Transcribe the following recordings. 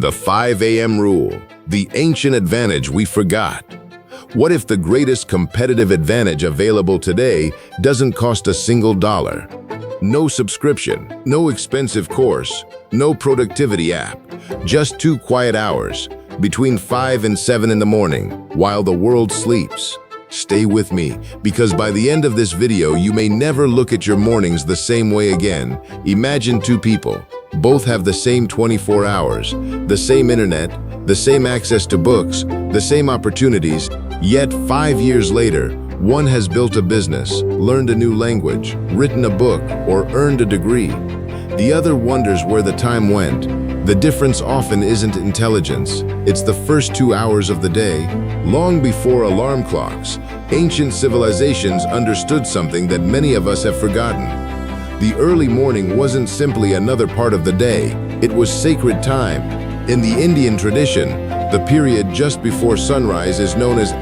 The 5 a.m. rule, the ancient advantage we forgot. What if the greatest competitive advantage available today doesn't cost a single dollar? No subscription, no expensive course, no productivity app, just 2 quiet hours between 5 and 7 in the morning while the world sleeps. Stay with me, because by the end of this video, you may never look at your mornings the same way again. Imagine 2 people. Both have the same 24 hours, the same internet, the same access to books, the same opportunities, yet 5 years later, one has built a business, learned a new language, written a book, or earned a degree. The other wonders where the time went. The difference often isn't intelligence, it's the first 2 hours of the day. Long before alarm clocks, ancient civilizations understood something that many of us have forgotten. The early morning wasn't simply another part of the day, it was sacred time. In the Indian tradition, the period just before sunrise is known as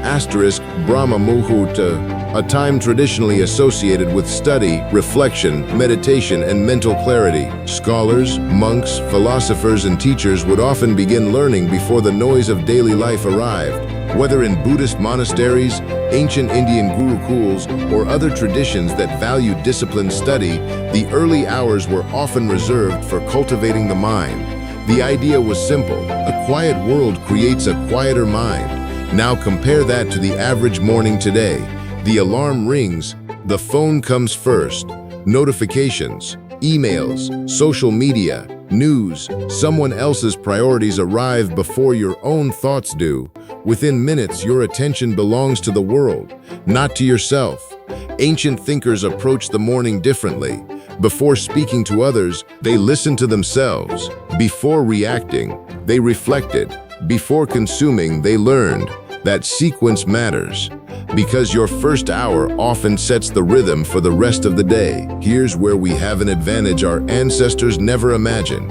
Brahma Muhurta, a time traditionally associated with study, reflection, meditation, and mental clarity. Scholars, monks, philosophers, and teachers would often begin learning before the noise of daily life arrived. Whether in Buddhist monasteries, ancient Indian gurukuls, or other traditions that valued disciplined study, the early hours were often reserved for cultivating the mind. The idea was simple: a quiet world creates a quieter mind. Now compare that to the average morning today. The alarm rings, the phone comes first, notifications, emails, social media, news, someone else's priorities arrive before your own thoughts do. Within minutes, your attention belongs to the world, not to yourself. Ancient thinkers approached the morning differently. Before speaking to others, they listened to themselves. Before reacting, they reflected. Before consuming, they learned. That sequence matters, because your first hour often sets the rhythm for the rest of the day. Here's where we have an advantage our ancestors never imagined.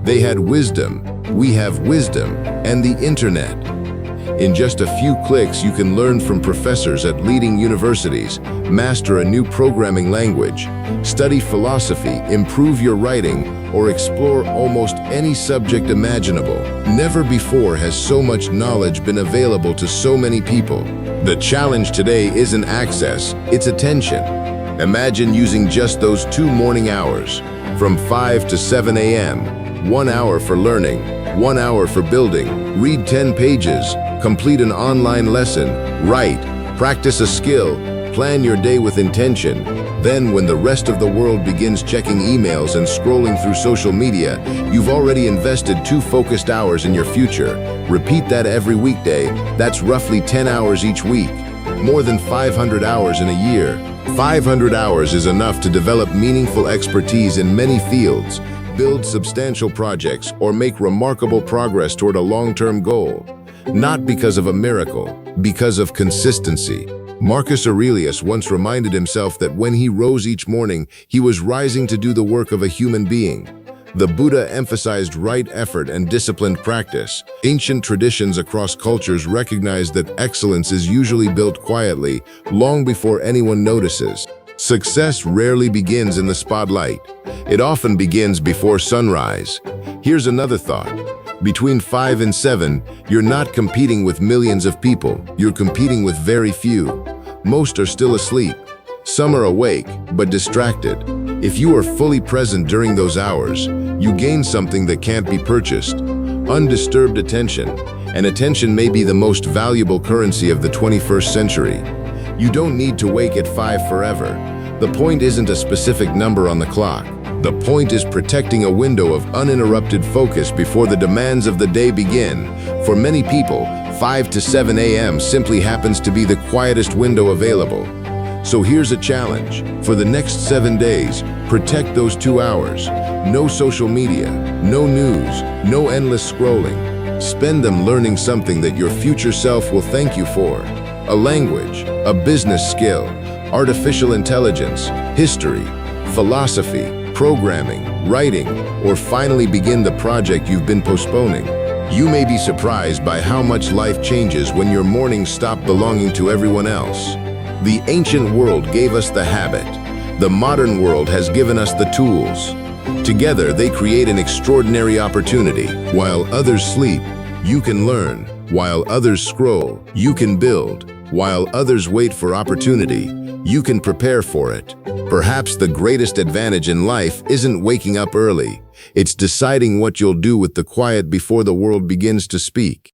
They had wisdom, we have wisdom, and the internet. In just a few clicks, you can learn from professors at leading universities, master a new programming language, study philosophy, improve your writing, or explore almost any subject imaginable. Never before has so much knowledge been available to so many people. The challenge today isn't access, it's attention. Imagine using just those 2 morning hours, from 5 to 7 a.m., 1 hour for learning, 1 hour for building, read 10 pages, complete an online lesson, write, practice a skill, plan your day with intention. Then, when the rest of the world begins checking emails and scrolling through social media, you've already invested 2 focused hours in your future. Repeat that every weekday. That's roughly 10 hours each week. More than 500 hours in a year. 500 hours is enough to develop meaningful expertise in many fields, build substantial projects, or make remarkable progress toward a long-term goal. Not because of a miracle, because of consistency. Marcus Aurelius once reminded himself that when he rose each morning, he was rising to do the work of a human being. The Buddha emphasized right effort and disciplined practice. Ancient traditions across cultures recognized that excellence is usually built quietly, long before anyone notices. Success rarely begins in the spotlight. It often begins before sunrise. Here's another thought. Between 5 and 7, you're not competing with millions of people, you're competing with very few. Most are still asleep. Some are awake, but distracted. If you are fully present during those hours, you gain something that can't be purchased: undisturbed attention. And attention may be the most valuable currency of the 21st century. You don't need to wake at 5 forever. The point isn't a specific number on the clock. The point is protecting a window of uninterrupted focus before the demands of the day begin. For many people, 5 to 7 a.m. simply happens to be the quietest window available. So here's a challenge. For the next 7 days, protect those 2 hours. No social media, no news, no endless scrolling. Spend them learning something that your future self will thank you for. A language, a business skill, artificial intelligence, history, philosophy, programming, writing, or finally begin the project you've been postponing. You may be surprised by how much life changes when your mornings stop belonging to everyone else. The ancient world gave us the habit. The modern world has given us the tools. Together, they create an extraordinary opportunity. While others sleep, you can learn. While others scroll, you can build. While others wait for opportunity, you can prepare for it. Perhaps the greatest advantage in life isn't waking up early. It's deciding what you'll do with the quiet before the world begins to speak.